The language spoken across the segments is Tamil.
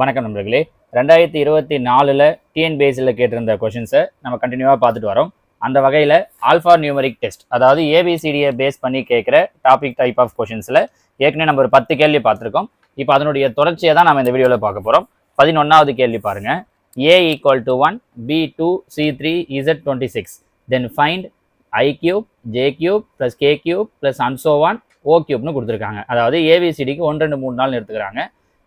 வணக்கம் நண்பர்களே. 2024ல் டிஎன்பிஎஸ்சியில் கேட்டிருந்த கொஷின்ஸை நம்ம கண்டினியூவாக பார்த்துட்டு வரோம். அந்த வகையில் ஆல்ஃபா நியூமரிக் டெஸ்ட், அதாவது ஏபிசிடியை பேஸ் பண்ணி கேட்குற டாபிக் டைப் ஆஃப் கொஷின்ஸில் ஏற்கனவே நம்ம ஒரு 10 கேள்வி பார்த்துருக்கோம். இப்போ அதனுடைய தொடர்ச்சியை தான் நம்ம இந்த வீடியோவில் பார்க்க போகிறோம். 11வது கேள்வி பாருங்கள். A = 1, B 2, C 3, Z 26. Then find I cube, J cube plus K cube plus and so on O cube கொடுத்துருக்காங்க. அதாவது ஏபிசிடிக்கு 1, 2, 3, 4 எடுத்துக்கிறாங்க.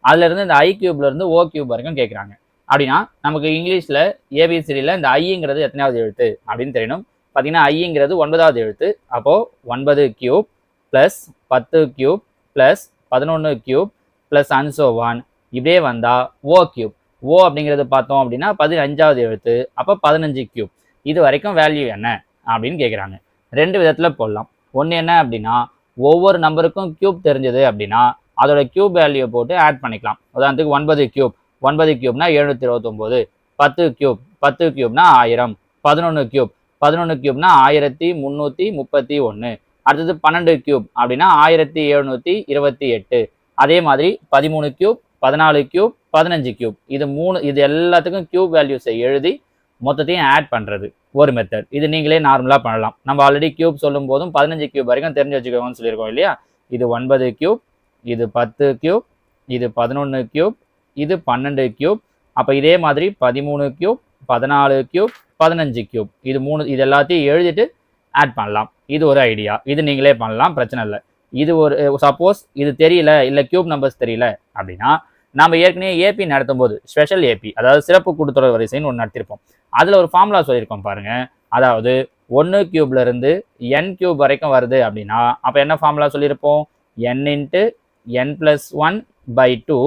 அதுலேருந்து இந்த ஐ கியூப்லேருந்து ஓ கியூப் வரைக்கும் கேட்குறாங்க. அப்படின்னா நமக்கு இங்கிலீஷில் ஏபிசிடியில் இந்த ஐங்கிறது எத்தனாவது எழுத்து அப்படின்னு தெரியணும். பார்த்தீங்கன்னா ஐங்கிறது 9வது எழுத்து. அப்போது 9 cube plus 10 cube plus 11 cube plus அன்சோவான் இப்படியே வந்தால் ஓ கியூப். ஓ அப்படிங்கிறது பார்த்தோம் அப்படின்னா 15வது எழுத்து. அப்போ 15 கியூப். இது வரைக்கும் வேல்யூ என்ன அப்படின்னு கேட்குறாங்க. 2 விதத்தில் போடலாம். ஒன்று என்ன அப்படின்னா, ஒவ்வொரு நம்பருக்கும் கியூப் தெரிஞ்சது அப்படின்னா அதோட கியூப் வேல்யூ போட்டு ஆட் பண்ணிக்கலாம். உதாரணத்துக்கு 9 கியூப், 9 கியூப்னா 729, 10 கியூப், 10 கியூப்னா 1000, 11 கியூப், 11 கியூப்னா 1331. அடுத்தது 12 கியூப் அப்படின்னா 1728. அதே மாதிரி 13 கியூப், 14 கியூப், 15 கியூப், இது எல்லாத்துக்கும் கியூப் வேல்யூஸை எழுதி மொத்தத்தையும் ஆட் பண்ணுறது ஒரு மெத்தட். இது நீங்களே நார்மலாக பண்ணலாம். நம்ம ஆல்ரெடி கியூப் சொல்லும் போதும் 15 கியூப் வரைக்கும் தெரிஞ்சு வச்சுக்கோங்கன்னு சொல்லியிருக்கோம் இல்லையா. இது 9 கியூப், இது 10 கியூப், இது 11 கியூப், இது 12 கியூப். அப்போ இதே மாதிரி 13 கியூப், 14 கியூப், 15 கியூப், இது எல்லாத்தையும் எழுதிட்டு ஆட் பண்ணலாம். இது ஒரு ஐடியா. இது நீங்களே பண்ணலாம், பிரச்சனை இல்லை. இது ஒரு சப்போஸ் இது தெரியல, இல்லை கியூப் நம்பர்ஸ் தெரியல அப்படின்னா நம்ம ஏற்கனவே ஏபி நடத்தும் போது ஸ்பெஷல் ஏபி, அதாவது சிறப்பு கூட்டுத்தொடர் வரிசைன்னு ஒன்று நடத்திருப்போம். அதில் ஒரு ஃபார்முலா சொல்லியிருக்கோம் பாருங்க. அதாவது 1 கியூப்ல இருந்து n கியூப் வரைக்கும் வருது அப்படின்னா அப்போ என்ன ஃபார்முலா சொல்லியிருப்போம்? n × n + 1/2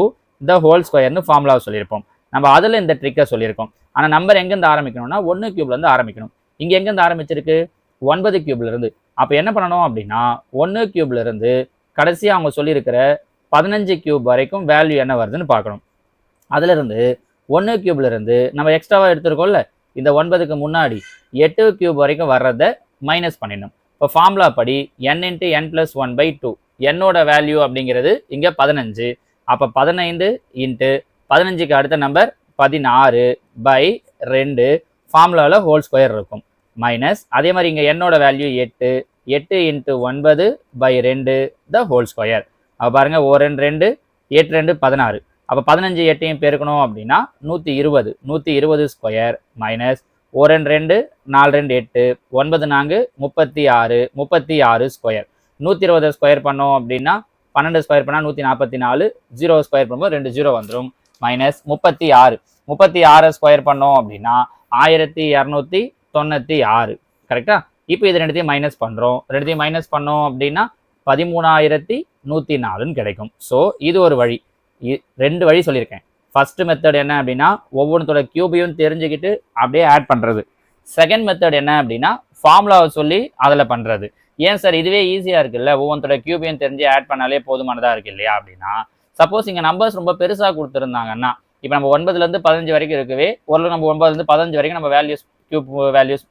the whole squareன்னு formula சொல்லியிருப்போம். நம்ம அதில் இந்த ட்ரிக்கை சொல்லியிருக்கோம். ஆனால் நம்பர் எங்கேருந்து ஆரம்பிக்கணும்னா 1 கியூப்லேருந்து ஆரம்பிக்கணும். இங்கே எங்கேருந்து ஆரம்பிச்சிருக்கு? 9 கியூப்லேருந்து. அப்போ என்ன பண்ணணும் அப்படின்னா 1 கியூப்லேருந்து கடைசியாக அவங்க சொல்லியிருக்கிற 15 கியூப் வரைக்கும் வேல்யூ என்ன வருதுன்னு பார்க்கணும். அதிலிருந்து 1 கியூப்லேருந்து நம்ம எக்ஸ்ட்ராவாக எடுத்துருக்கோம்ல, இந்த 9க்கு முன்னாடி 8 கியூப் வரைக்கும் வர்றதை மைனஸ் பண்ணிடணும். இப்போ ஃபார்முலா படி n × n + 1/2, என்னோட வேல்யூ அப்படிங்கிறது இங்கே 15. அப்போ 15 × 15க்கு அடுத்த நம்பர் 16/2 ஃபார்முலாவில் ஹோல் ஸ்கொயர் இருக்கும். மைனஸ் அதே மாதிரி இங்கே என்னோட வேல்யூ 8, 8 × 9/2 த ஹோல் ஸ்கொயர். அப்போ பாருங்கள், 1 2 8 2 16. அப்போ 15 8ஐயும் பெருக்கணும் அப்படின்னா 120 ஸ்கொயர் மைனஸ் 1 2 4 2 8, 9 4 36 ஸ்கொயர். 120 ஸ்கொயர் பண்ணோம் அப்படின்னா 12 ஸ்கொயர் பண்ணால் 144, 0 ஸ்கொயர் பண்ணும்போது 2 0 வந்துடும். மைனஸ் 36 ஸ்கொயர் பண்ணோம் அப்படின்னா 1296. கரெக்டா? இப்போ இது ரெண்டுத்தையும் மைனஸ் பண்ணுறோம். ரெண்டுத்தையும் மைனஸ் பண்ணோம் அப்படின்னா 13104ன்னு கிடைக்கும். ஸோ இது ஒரு வழி. 2 வழி சொல்லியிருக்கேன். ஃபர்ஸ்ட் மெத்தட் என்ன அப்படின்னா ஒவ்வொன்றோட கியூபையும் தெரிஞ்சுக்கிட்டு அப்படியே ஆட் பண்ணுறது. செகண்ட் மெத்தட் என்ன அப்படின்னா ஃபார்முலாவை சொல்லி அதில் பண்ணுறது. ஏன் சார் இதுவே ஈஸியாக இருக்குல்ல, ஒவ்வொன்றோட கியூபையும் தெரிஞ்சு ஆட் பண்ணாலே போதுமானதாக இருக்கு இல்லையா அப்படின்னா, சப்போஸ் இங்கே நம்பர்ஸ் ரொம்ப பெருசாக கொடுத்துருந்தாங்கன்னா, இப்போ நம்ம 9லேருந்து 15 வரைக்கும் இருக்கவே ஓரளவு நம்ம 9லேருந்து 15 வரைக்கும் நம்ம கியூப் வேல்யூஸ்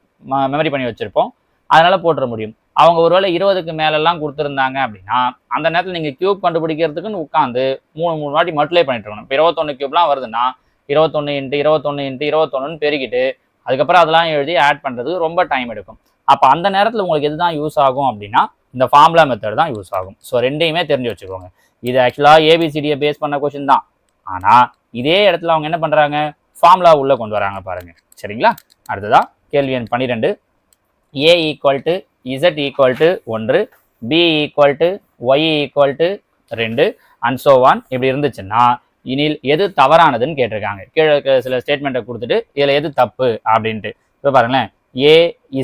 மெமரி பண்ணி வச்சுருப்போம். அதனால் போட்டுற முடியும். அவங்க ஒருவேளை 20க்கு மேலெல்லாம் கொடுத்துருந்தாங்க அப்படின்னா அந்த நேரத்தில் நீங்கள் கியூப் கண்டுபிடிக்கிறதுக்குன்னு உட்காந்து 3 வாட்டி மல்டிப்ளை பண்ணிட்டு இருக்கணும். இப்போ 21 கியூப்லாம் வருதுன்னா 21 × 21 × 21ன்னு பெருக்கிட்டு அதுக்கப்புறம் அதெல்லாம் எழுதி ஆட் பண்ணுறதுக்கு ரொம்ப டைம் எடுக்கும். அப்போ அந்த நேரத்தில் உங்களுக்கு எது தான் யூஸ் ஆகும் அப்படின்னா இந்த ஃபார்முலா மெத்தட் தான் யூஸ் ஆகும். ஸோ ரெண்டையுமே தெரிஞ்சு வச்சுக்கோங்க. இது ஆக்சுவலாக ஏபிசிடியை பேஸ் பண்ண கொஷின் தான். ஆனால் இதே இடத்துல அவங்க என்ன பண்ணுறாங்க, ஃபார்முலா உள்ளே கொண்டு வராங்க பாருங்கள். சரிங்களா? அடுத்ததான் கேள்வி எண் 12. A = Z = 1, B = Y = 2 and so on இப்படி இருந்துச்சுன்னா இனில் எது தவறானதுன்னு கேட்டிருக்காங்க. கீழே சில ஸ்டேட்மெண்ட்டை கொடுத்துட்டு இதில் எது தப்பு அப்படின்ட்டு. இப்போ பாருங்களேன், A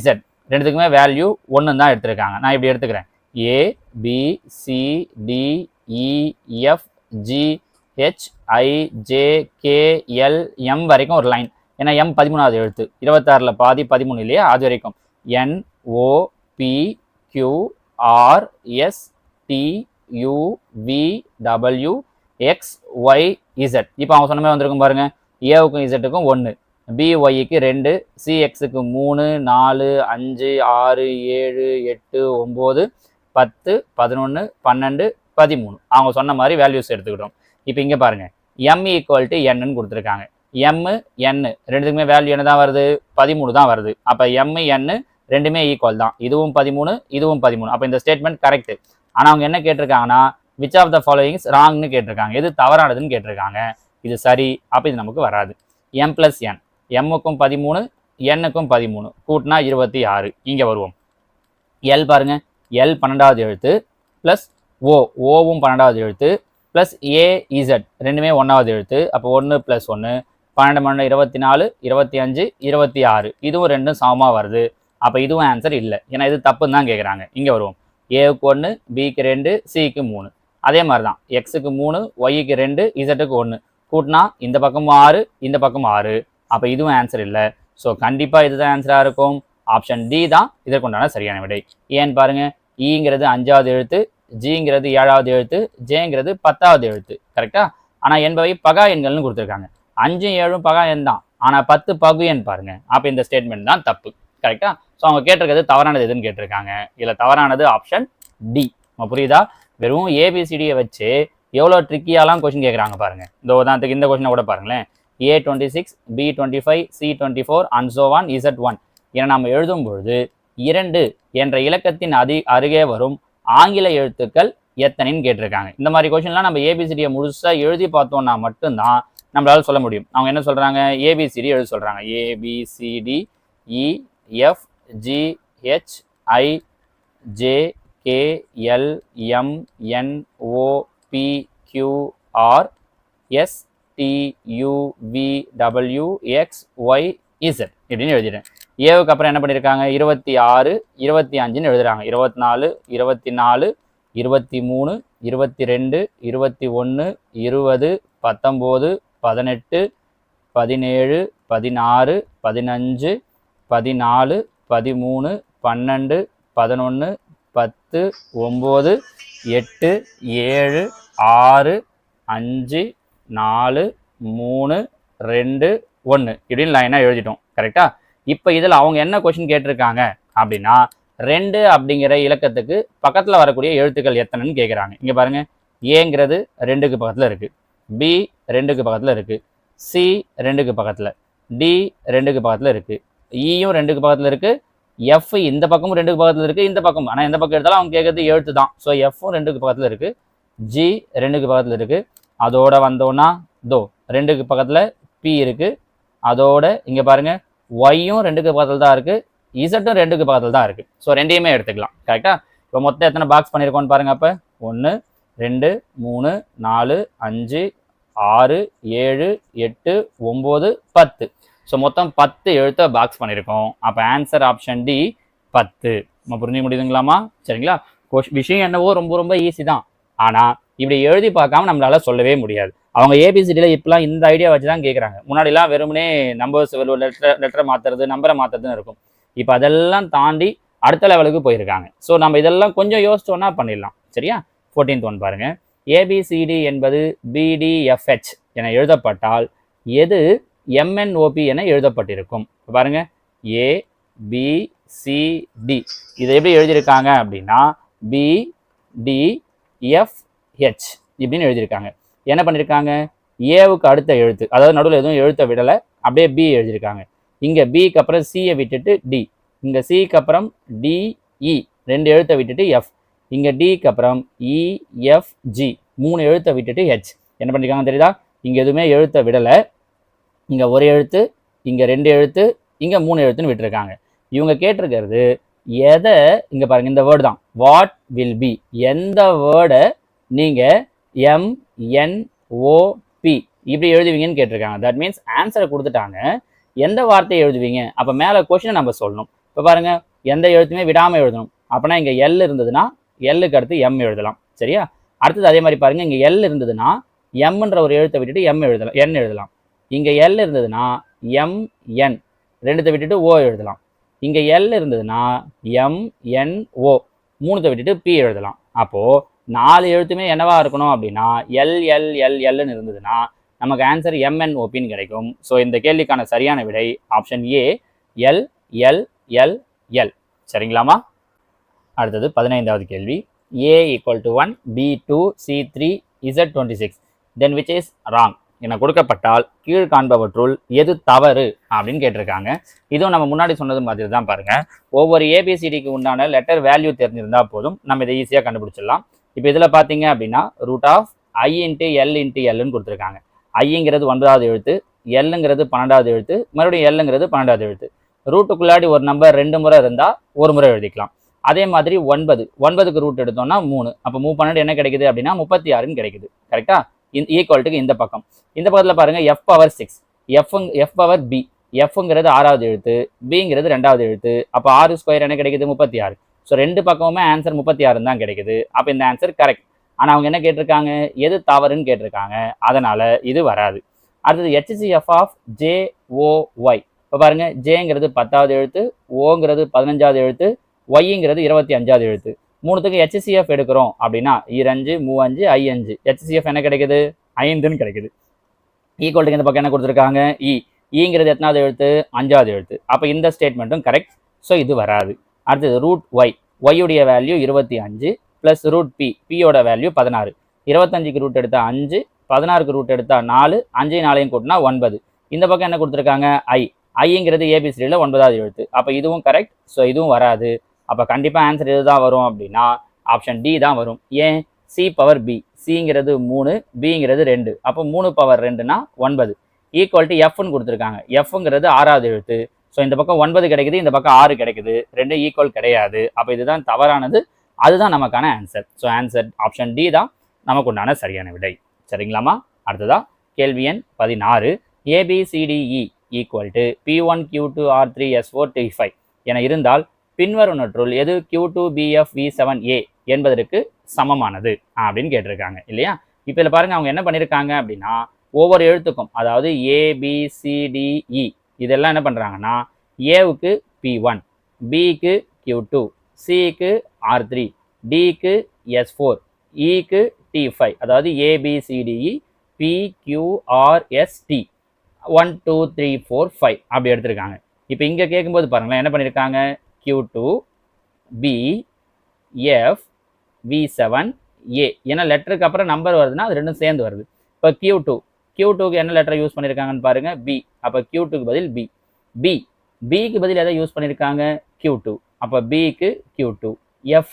Z ரெண்டுத்துக்குமே வேல்யூ 1 தான் எடுத்திருக்காங்க. நான் இப்படி எடுத்துக்கிறேன். A B C D E F G H I J K L M வரைக்கும் ஒரு லைன். ஏன்னா M 13வது எழுத்து, 26ல் பாதி 13 இல்லையா, அது வரைக்கும் N O P Q R S T U V W X Y Z. இப்போ அவங்க சொன்ன மாதிரி வந்திருக்கும் பாருங்க. ஏவுக்கும் இசட்டுக்கும் 1, BYக்கு 2, CXக்கு 3 4 5 6 7 8 9 10 11 12 13 அவங்க சொன்ன மாதிரி வேல்யூஸ் எடுத்துக்கிட்டோம். இப்போ இங்கே பாருங்க, m ஈக்குவல் டு என்னன்னு கொடுத்துருக்காங்க. m n ரெண்டுக்குமே வேல்யூ என்ன தான் வருது, 13 தான் வருது. அப்போ m n ரெண்டுமே ஈக்குவல் தான், இதுவும் 13 இதுவும் 13. அப்போ இந்த ஸ்டேட்மெண்ட் கரெக்ட். ஆனால் அவங்க என்ன கேட்டிருக்காங்கன்னா விச் ஆஃப் த ஃபாலோயிங்ஸ் ராங்னு கேட்டிருக்காங்க, எது தவறானதுன்னு கேட்டிருக்காங்க. இது சரி, அப்போ இது நமக்கு வராது. m + n, m-க்கும் 13 n-க்கும் 13 கூட்டினா 26. இங்கே வருவோம். l பாருங்க, l 12வது எழுத்து ப்ளஸ் ஓவும் 12வது எழுத்து ப்ளஸ் AZ ரெண்டுமே 1வது எழுத்து. அப்போ 1 + 1 12 12 24 25 26. இதுவும் ரெண்டும் சமமாக வருது. அப்போ இதுவும் ஆன்சர் இல்லை, ஏன்னா இது தப்புன்னு தான் கேட்குறாங்க. இங்கே வருவோம். ஏவுக்கு 1, பிக்கு 2, சிக்கு 3. அதே மாதிரி தான் எக்ஸுக்கு 3, ஒய்க்கு 2, இசட்டுக்கு 1 கூட்டினா இந்த பக்கம் 6 இந்த பக்கம் 6. அப்போ இதுவும் ஆன்சர் இல்லை. ஸோ கண்டிப்பாக இதுதான் ஆன்சராக இருக்கும். ஆப்ஷன் டி தான் இதற்குண்டான சரியான விடை. ஏன்னு பாருங்க, ஈங்கிறது 5வது எழுத்து, ஜிங்கிறது 7வது எழுத்து, ஜேங்கிறது 10வது எழுத்து. கரெக்டா? ஆனால் என்பவை பகா எண்கள்னு கொடுத்துருக்காங்க. 5 7 பகா எண் தான், ஆனால் 10 பகு எண் பாருங்க. அப்போ இந்த ஸ்டேட்மெண்ட் தான் தப்பு. கரெக்டா? ஸோ அவங்க கேட்டிருக்கிறது தவறானது எதுன்னு கேட்டிருக்காங்க. இதில் தவறானது ஆப்ஷன் டி. புரியுதா? வெறும் ஏபிசிடியை வச்சு எவ்வளோ ட்ரிக்கியாலாம் கொஸ்டின் கேட்குறாங்க பாருங்க. இந்த உதாரணத்துக்கு இந்த கொஸ்டினை கூட பாருங்களேன். A26, B25, C24 and so on Z1 என நம்ம எழுதும்பொழுது 2 என்ற இலக்கத்தின் அருகே வரும் ஆங்கில எழுத்துக்கள் எத்தனைன்னு கேட்டிருக்காங்க. இந்த மாதிரி கொஸ்டின்லாம் நம்ம ஏபிசிடியை முழுசாக எழுதி பார்த்தோம்னா மட்டும்தான் நம்மளால சொல்ல முடியும். அவங்க என்ன சொல்கிறாங்க, ஏபிசிடி எழுத சொல்கிறாங்க. ABCD EF GH IJ KL MN O P Q R S TUVWXYZ இப்படின்னு எழுதிட்டேன். ஏவுக்கு அப்புறம் என்ன பண்ணியிருக்காங்க, 26 25ன்னு எழுதுறாங்க. 24 24 23 22 21 20 19 18 17 16 15 14 13 12 11 10 9 8 7 6 5 4 3 2 1 இப்படின்னு லைனாக எழுதிட்டோம். கரெக்டா? இப்போ இதில் அவங்க என்ன கொஸ்டின் கேட்டிருக்காங்க அப்படின்னா 2 அப்படிங்கிற இலக்கத்துக்கு பக்கத்தில் வரக்கூடிய எழுத்துக்கள் எத்தனைன்னு கேட்குறாங்க. இங்கே பாருங்க, ஏங்கிறது 2க்கு பக்கத்தில் இருக்குது, பி 2க்கு பக்கத்தில் இருக்குது, சி 2க்கு பக்கத்தில், டி 2க்கு பக்கத்தில் இருக்குது, ஈயும் 2க்கு பக்கத்தில் இருக்குது, எஃப் இந்த பக்கமும் 2க்கு பக்கத்தில் இருக்குது, இந்த பக்கம் ஆனால் எந்த பக்கம் எடுத்தாலும் அவங்க கேட்குறது எழுத்து தான். ஸோ எஃப்பும் 2க்கு பக்கத்தில் இருக்குது, ஜி 2க்கு பக்கத்தில் இருக்குது. அதோட வந்தோன்னா 2க்கு பக்கத்தில் பி இருக்குது. அதோட இங்கே பாருங்க, ஒய்யும் 2க்கு பக்கத்தில் தான் இருக்குது, இசட்டும் 2க்கு பக்கத்தில் தான் இருக்குது. ஸோ ரெண்டையுமே எடுத்துக்கலாம். கரெக்டாக? இப்போ மொத்தம் எத்தனை பாக்ஸ் பண்ணியிருக்கோன்னு பாருங்க. அப்போ 1 2 3 4 5 6 7 8 9 10. ஸோ மொத்தம் 10 எழுத்தை பாக்ஸ் பண்ணியிருக்கோம். அப்போ ஆன்சர் ஆப்ஷன் டி 10. நம்ம புரிஞ்சு முடியுதுங்களாமா? சரிங்களா? விஷயம் என்னவோ ரொம்ப ரொம்ப ஈஸி தான். ஆனால் இப்படி எழுதி பார்க்காம நம்மளால சொல்லவே முடியாது. அவங்க ஏபிசிடியில் இப்பெல்லாம் இந்த ஐடியா வச்சு தான் கேட்குறாங்க. முன்னாடிலாம் வெறுமனே நம்பர்ஸ் லெட்டரை மாற்றுறது, நம்பரை மாற்றுறதுன்னு இருக்கும். இப்போ அதெல்லாம் தாண்டி அடுத்த லெவலுக்கு போயிருக்காங்க. ஸோ நம்ம இதெல்லாம் கொஞ்சம் யோசிச்சோன்னா பண்ணிடலாம். சரியா? 14th ஒன் பாருங்க. ஏபிசிடி என்பது பிடிஎஃப்ஹெச் என எழுதப்பட்டால் எது எம்என்ஓபி என எழுதப்பட்டிருக்கும்? பாருங்க, ஏபிசிடி இதை எப்படி எழுதியிருக்காங்க அப்படின்னா பிடிஎஃப்ஹெச் இப்படின்னு எழுதியிருக்காங்க. என்ன பண்ணியிருக்காங்க, ஏவுக்கு அடுத்த எழுத்து, அதாவது நடுவில் எதுவும் எழுத்த விடலை, அப்படியே பி எழுதியிருக்காங்க. இங்கே பிக்கு அப்புறம் சியை விட்டுட்டு டி, இங்கே சிக்கு அப்புறம் டிஇ 2 எழுத்தை விட்டுட்டு எஃப், இங்கே டிக்கு அப்புறம் இஎஃப்ஜி 3 எழுத்தை விட்டுட்டு ஹெச். என்ன பண்ணியிருக்காங்க தெரியுதா? இங்கே எதுவுமே எழுத்தை விடலை, இங்கே ஒரு எழுத்து, இங்கே 2 எழுத்து, இங்கே 3 எழுத்துன்னு விட்டுருக்காங்க. இவங்க கேட்டிருக்கிறது எதை, இங்கே பாருங்கள், இந்த வேர்டு தான், வாட் வில் பி, எந்த வேர்டை நீங்கள் எம்என்ஓபி இப்படி எழுதுவீங்கன்னு கேட்டிருக்காங்க. தட் மீன்ஸ் ஆன்சரை கொடுத்துட்டாங்க, எந்த வார்த்தையை எழுதுவீங்க. அப்போ மேலே கொஸ்டினை நம்ம சொல்லணும். இப்போ பாருங்க, எந்த எழுத்துமே விடாமல் எழுதணும். அப்போனா இங்கே எல் இருந்ததுன்னா எல்லுக்கு அடுத்து எம் எழுதலாம். சரியா? அடுத்தது அதே மாதிரி பாருங்க, இங்கே எல் இருந்ததுன்னா எம்ன்ற ஒரு எழுத்தை விட்டுட்டு எம் எழுதலாம், என் எழுதலாம். இங்கே எல் இருந்ததுன்னா எம்என் 2த்தை விட்டுட்டு ஓ எழுதலாம். இங்கே எல் இருந்ததுன்னா எம்என்ஓ 3த்தை விட்டுட்டு பி எழுதலாம். அப்போது 4 எழுத்துமே என்னவா இருக்கணும் அப்படின்னா எல்எல்எல்எல்னு இருந்ததுன்னா நமக்கு ஆன்சர் எம்என்ஓபின்னு கிடைக்கும். ஸோ இந்த கேள்விக்கான சரியான விடை ஆப்ஷன் ஏ எல்எல்எல்எல். சரிங்களாமா? அடுத்தது 15வது கேள்வி. A = 1, B 2, C 3, Z 26. Then which is wrong? என கொடுக்கப்பட்டால் கீழ் காண்பவற்றுள் எது தவறு அப்படின்னு கேட்டிருக்காங்க. இதுவும் நம்ம முன்னாடி சொன்னது மாதிரி தான் பாருங்க. ஒவ்வொரு ஏபிசிடிக்கு உண்டான லெட்டர் வேல்யூ தெரிஞ்சிருந்தா போதும், நம்ம இதை ஈஸியாக கண்டுபிடிச்சிடலாம். இப்போ இதில் பார்த்தீங்க அப்படின்னா root of I into L into எல்னு கொடுத்துருக்காங்க. ஐங்கிறது 9வது எழுத்து, எல்லுங்கிறது 12வது எழுத்து, மறுபடியும் எல்லுங்கிறது 12வது எழுத்து. ரூட்டுக்குள்ளாடி ஒரு நம்பர் 2 முறை இருந்தால் ஒரு முறை எழுதிக்கலாம். அதே மாதிரி 9க்கு ரூட் எடுத்தோம்னா 3, அப்போ 12 என்ன கிடைக்குது அப்படின்னா 36ன்னு கிடைக்குது. கரெக்டா? ஈக்குவல்ட்டுக்கு இந்த பக்கம். இந்த பக்கத்தில் பாருங்க F power 6, F power P. எஃப்ங்கிறது 6வது எழுத்து, பிங்கிறது 2வது எழுத்து. அப்போ 6 ஸ்கொயர் என்ன கிடைக்குது 36. ஸோ ரெண்டு பக்கமுமே ஆன்சர் 36 தான் கிடைக்குது. அப்போ இந்த ஆன்சர் கரெக்ட். ஆனால் அவங்க என்ன கேட்டிருக்காங்க, எது தவறுன்னு கேட்டிருக்காங்க. அதனால இது வராது. அடுத்தது HCF ஆஃப் JOY. இப்போ பாருங்க, ஜேங்கிறது 10வது எழுத்து, ஓங்கிறது 15வது எழுத்து, ஒய்ங்கிறது 25வது எழுத்து. மூணுத்துக்கு HCF எடுக்கிறோம் அப்படின்னா 2 3 5 5. HCF என்ன கிடைக்குது 5ன்னு கிடைக்குது. ஈக்குவல்ட்டுக்கு இந்த பக்கம் என்ன கொடுத்துருக்காங்க ஈங்கிறது எத்தனாவது எழுத்து 5வது எழுத்து. அப்போ இந்த ஸ்டேட்மெண்ட்டும் கரெக்ட். ஸோ இது வராது. அடுத்தது ரூட் ஒய். ஒய்யுடைய வேல்யூ 25 ப்ளஸ் ரூட் பி. பியோட வேல்யூ 16. 25க்கு ரூட் எடுத்தா 5, 16க்கு ரூட் எடுத்தா 4, 5 4 கூட்டினா 9. இந்த பக்கம் என்ன கொடுத்துருக்காங்க ஐங்கிறது ஏபிசிடியில் 9வது எழுத்து. அப்போ இதுவும் கரெக்ட். ஸோ இதுவும் வராது. அப்போ கண்டிப்பாக ஆன்சர் எது தான் வரும் அப்படின்னா ஆப்ஷன் டி தான் வரும். ஏன்? C power B. சிங்கிறது 3, பிங்கிறது 2. அப்போ 3 பவர் 2னா 9. ஈக்குவல் டு எஃப்னு கொடுத்துருக்காங்க. எஃப்ங்கிறது 6வது எழுத்து. ஸோ இந்த பக்கம் 9 கிடைக்குது, இந்த பக்கம் 6 கிடைக்குது. 2 ஈக்குவல் கிடையாது. அப்போ இதுதான் தவறானது. அதுதான் நமக்கான answer. So answer option D தான் நமக்கு உண்டான சரியான விடை. சரிங்களாமா? அடுத்ததா கேள்வி எண் 16. ABCDE equal to P1 Q2 R3 S4 T5 என இருந்தால் பின்வருவனற்றுள் எது Q2 BF V7A என்பதற்கு சமமானது அப்படின்னு கேட்டிருக்காங்க இல்லையா? இப்போ இதில் பாருங்க, அவங்க என்ன பண்ணியிருக்காங்க அப்படின்னா ஒவ்வொரு எழுத்துக்கும், அதாவது ABCDE இதெல்லாம் என்ன பண்ணுறாங்கன்னா ஏவுக்கு P1, பிக்கு Q2, சிக்கு R3, டிக்கு S4, இக்கு T5. அதாவது ABCDE PQRST 1 2 3 4 5 அப்படி எடுத்திருக்காங்க. இப்போ இங்கே கேட்கும்போது பாருங்களேன், என்ன பண்ணியிருக்காங்க Q2 B F V7 A. ஏன்னா லெட்டருக்கு அப்புறம் நம்பர் வருதுன்னா அது ரெண்டும் சேர்ந்து வருது. இப்போ Q2க்கு என்ன லெட்டர் யூஸ் பண்ணியிருக்காங்கன்னு பாருங்க, B. அப்போ Q2க்கு பதில் B. பிக்கு பதில் எதை யூஸ் பண்ணியிருக்காங்க Q2. அப்போ பிக்கு Q2. F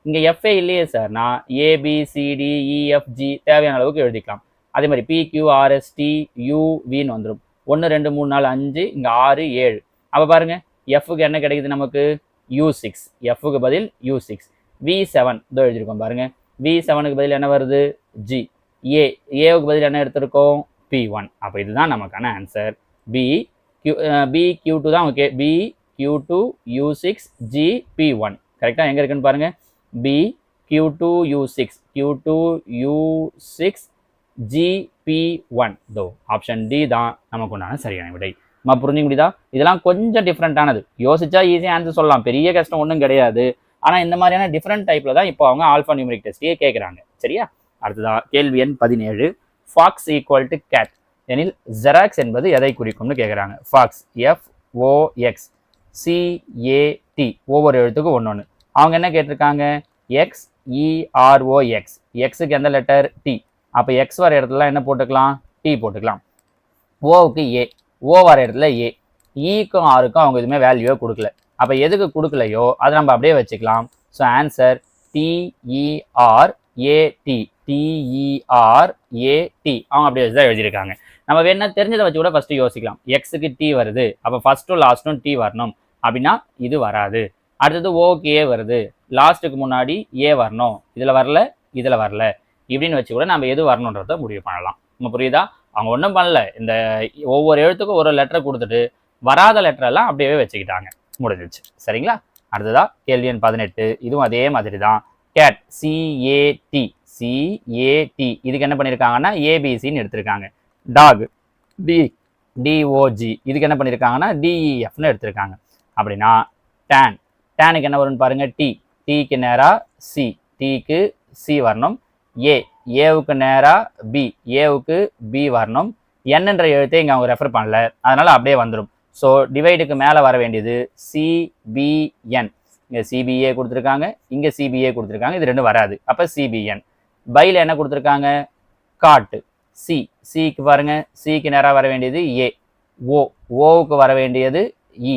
இங்கே எஃப்ஏ இல்லையே சார்னா ABCDEFG தேவையான அளவுக்கு எழுதிக்கலாம். அதே மாதிரி PQRSTUVன்னு வந்துடும். 1 2 3 4 5, இங்கே 6 7. அப்போ பாருங்க, எஃப்க்கு என்ன கிடைக்குது நமக்கு U6. எஃப்க்கு பதில் U6. V7 இதோ எழுதியிருக்கோம் பாருங்க. V7க்கு பதில் என்ன வருது G. ஏவுக்கு பதில் என்ன எடுத்திருக்கோம் P1. அப்போ இதுதான் நமக்கான ஆன்சர். BQ2 தான் okay. BQ2 U6 G P1 கரெக்டாக எங்கே இருக்குன்னு பாருங்க. BQ2 U6 Q2 U6 GP1. தோ ஆப்ஷன் டி தான் நமக்கு உண்டான சரியான விடை. நம்ம புரிஞ்சுக்க முடியுதா? இதெல்லாம் கொஞ்சம் டிஃப்ரெண்டானது. யோசிச்சா ஈஸியாக ஆன்சர் சொல்லலாம், பெரிய கஷ்டம் ஒன்றும் கிடையாது. ஆனால் இந்த மாதிரியான டிஃப்ரெண்ட் டைப்பில் தான் இப்போ அவங்க ஆல்ஃபா நியூமெரிக் டெஸ்ட்டையே கேட்குறாங்க. சரியா? அடுத்ததான் கேள்வி எண் 17. ஃபாக்ஸ் ஈக்குவல் டு கேட் எனில் ஜெராக்ஸ் என்பது எதை குறிக்கும்னு கேட்குறாங்க. ஃபாக்ஸ் FOX CAT ஒவ்வொரு எழுத்துக்கும் ஒன்று. அவங்க என்ன கேட்டிருக்காங்க XEROX. எக்ஸுக்கு எந்த லெட்டர் T. அப்போ எக்ஸ் வர இடத்துல என்ன போட்டுக்கலாம் T போட்டுக்கலாம். ஓவுக்கு A. ஓ வர இடத்துல A. ஈக்கும் ஆருக்கும் அவங்க எதுவுமே வேல்யூவே கொடுக்கல. அப்போ எதுக்கு கொடுக்கலையோ அதை நம்ம அப்படியே வச்சுக்கலாம். So answer TERAT. TERAT அவங்க அப்படியே தான் எழுதியிருக்காங்க. நம்ம வேணா தெரிஞ்சதை வச்சு கூட ஃபஸ்ட்டு யோசிக்கலாம். எக்ஸுக்கு T வருது, அப்போ ஃபஸ்ட்டும் லாஸ்ட்டும் T வரணும் அப்படின்னா இது வராது. அடுத்தது ஓக்கு ஏ வருது, லாஸ்ட்டுக்கு முன்னாடி ஏ வரணும், இதில் வரல இதில் வரல இப்படின்னு வச்சு கூட நம்ம எது வரணுன்றதை முடிவு பண்ணலாம். நம்ம புரியுதா? அவங்க ஒன்றும் பண்ணல, இந்த ஒவ்வொரு எழுத்துக்கும் ஒரு லெட்டரை கொடுத்துட்டு வராத லெட்டரெல்லாம் அப்படியே வச்சுக்கிட்டாங்க, முடிஞ்சிச்சு. சரிங்களா? அடுத்ததா கேள்வி எண் 18. இதுவும் அதே மாதிரி தான். கேட் CAT இதுக்கு என்ன பண்ணியிருக்காங்கன்னா ABCன்னு எடுத்திருக்காங்க. டாக் DOG இதுக்கு என்ன பண்ணியிருக்காங்கன்னா DEFன்னு எடுத்திருக்காங்க. அப்படின்னா டேனுக்கு என்ன வரும்னு பாருங்க டீக்கு நேராக C, டீக்கு C வரணும். ஏவுக்கு நேராக B, ஏவுக்கு B வரணும். என்னன்ற எழுத்தை இங்கே அவங்க ரெஃபர் பண்ணல, அதனால அப்படியே வந்துடும். ஸோ டிவைடுக்கு மேலே வர வேண்டியது CBN. இங்கே CBA கொடுத்துருக்காங்க, இங்கே CBA கொடுத்துருக்காங்க, இது ரெண்டும் வராது. அப்போ CBN. பையில் என்ன கொடுத்துருக்காங்க காட்டு. சி, சிக்கு பாருங்க, சிக்கு நேராக வர வேண்டியது ஏ. ஓ, ஓவுக்கு வர வேண்டியது இ.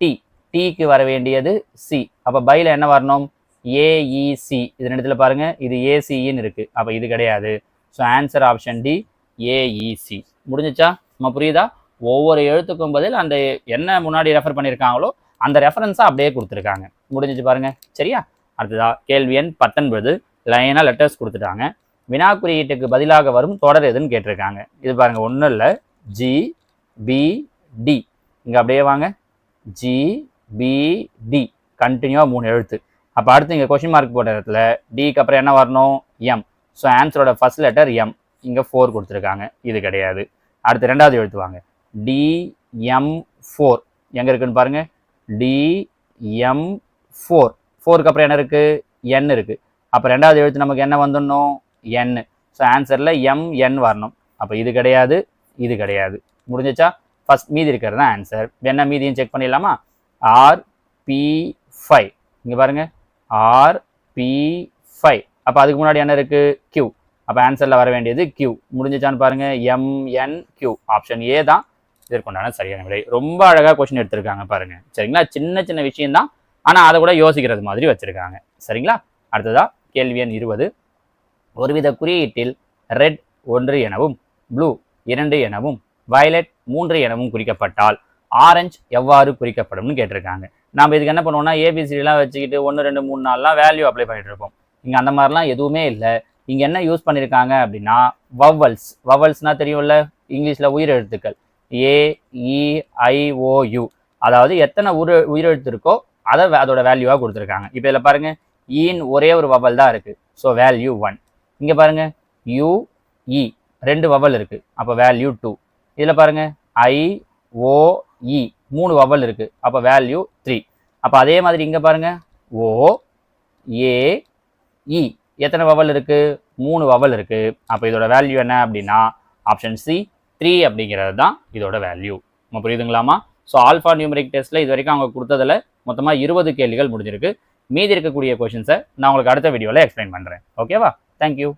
டி, டிக்கு வர வேண்டியது சி. அப்போ பையில் என்ன வரணும்? ஏஇசி. இது ரெண்டுத்துல பாருங்க, இது ஏசின்னு இருக்கு. அப்போ இது கிடையாது. So answer option D, AEC. முடிஞ்சிச்சா? நம்ம புரியுதா? ஒவ்வொரு எழுத்துக்கும் பதில் அந்த என்ன முன்னாடி ரெஃபர் பண்ணியிருக்காங்களோ அந்த ரெஃபரன்ஸை அப்படியே கொடுத்துருக்காங்க. முடிஞ்சிச்சு பாருங்க. சரியா? அடுத்ததா கேள்வி எண் 19. லைனாக லெட்டர்ஸ் கொடுத்துட்டாங்க. வினா குறியீட்டுக்கு பதிலாக வரும் தொடர் எதுன்னு கேட்டிருக்காங்க. இது பாருங்க, ஒன்றும் இல்லை, ஜி பி டி. இங்கே அப்படியே வாங்க, ஜி பி டி கண்டினியூவாக 3 எழுத்து. அப்போ அடுத்து இங்கே கொஷின் மார்க் போட்ட இடத்துல டிக்கு அப்புறம் என்ன வரணும்? எம். ஸோ ஆன்சரோட ஃபர்ஸ்ட் லெட்டர் எம். இங்கே 4 கொடுத்துருக்காங்க. இது கிடையாது. அடுத்து ரெண்டாவது எழுத்து வாங்க, DM4. எங்கே இருக்குன்னு பாருங்க, DM4. 4க்கு அப்புறம் என்ன இருக்குது? என் இருக்குது. அப்போ ரெண்டாவது எழுத்து நமக்கு என்ன வந்துடணும்? என். ஸோ ஆன்சரில் MN வரணும். அப்போ இது கிடையாது, இது கிடையாது. முடிஞ்சிச்சா? ஃபர்ஸ்ட் மீதி இருக்கிறது தான் ஆன்சர். என்ன மீதியும் செக் பண்ணிடலாமா? RP5. இங்கே பாருங்க, RP5. அப்போ அதுக்கு முன்னாடி என்ன இருக்குது? Q. அப்போ ஆன்சரில் வர வேண்டியது Q. முடிஞ்சிச்சான்னு பாருங்க, MNQ. ஆப்ஷன் ஏ தான் இதற்குண்டான சரியான விடை. ரொம்ப அழகாக கொஸ்டின் எடுத்திருக்காங்க பாருங்க. சரிங்களா? சின்ன சின்ன விஷயம் தான், ஆனால் அதை கூட யோசிக்கிறது மாதிரி வச்சிருக்காங்க. சரிங்களா? அடுத்ததா கேள்வி எண் 20. ஒருவித குறியீட்டில் ரெட் 1 எனவும் ப்ளூ 2 எனவும் வயலட் 3 எனவும் குறிக்கப்பட்டால் ஆரஞ்சு எவ்வாறு குறிக்கப்படும்னு கேட்டிருக்காங்க. நம்ம இதுக்கு என்ன பண்ணுவோம்னா, ஏபிசிடிலாம் வச்சுக்கிட்டு 1 2 3 4 வேல்யூ அப்ளை பண்ணிட்டு இருப்போம். இங்கே அந்த மாதிரிலாம் எதுவுமே இல்லை. இங்கே என்ன யூஸ் பண்ணியிருக்காங்க அப்படின்னா, வவல்ஸ். வவல்ஸ்னால் தெரியும்ல, இங்கிலீஷில் உயிரெழுத்துக்கள். AEIOU. அதாவது எத்தனை உயிரெழுத்து இருக்கோ அதோட வேல்யூவாக கொடுத்துருக்காங்க. இப்போ இதில் பாருங்க, ஈன் ஒரே ஒரு வவல் தான் இருக்குது. So value 1. இங்கே பாருங்க, UE 2 வவல் இருக்குது. அப்போ வேல்யூ 2. இதில் பாருங்க, IOE 3 வவல் இருக்குது. அப்போ வேல்யூ 3. அப்போ அதே மாதிரி இங்கே பாருங்க, OAE எத்தனை வவல் இருக்குது? 3 வவல் இருக்குது. அப்போ இதோட வேல்யூ என்ன அப்படின்னா ஆப்ஷன் சி 3 அப்படிங்கிறது தான் இதோட வேல்யூ. நம்ம புரியுதுங்களாமா? ஸோ ஆல்ஃபா நியூமரிக் டெஸ்ட்டில் இது வரைக்கும் அவங்க கொடுத்ததில் மொத்தமாக 20 கேள்விகள் முடிஞ்சிருக்கு. மீதி இருக்கக்கூடிய கொஷின்ஸை நான் உங்களுக்கு அடுத்த வீடியோவில் எக்ஸ்பிளைன் பண்ணுறேன். ஓகேவா? தேங்க்யூ.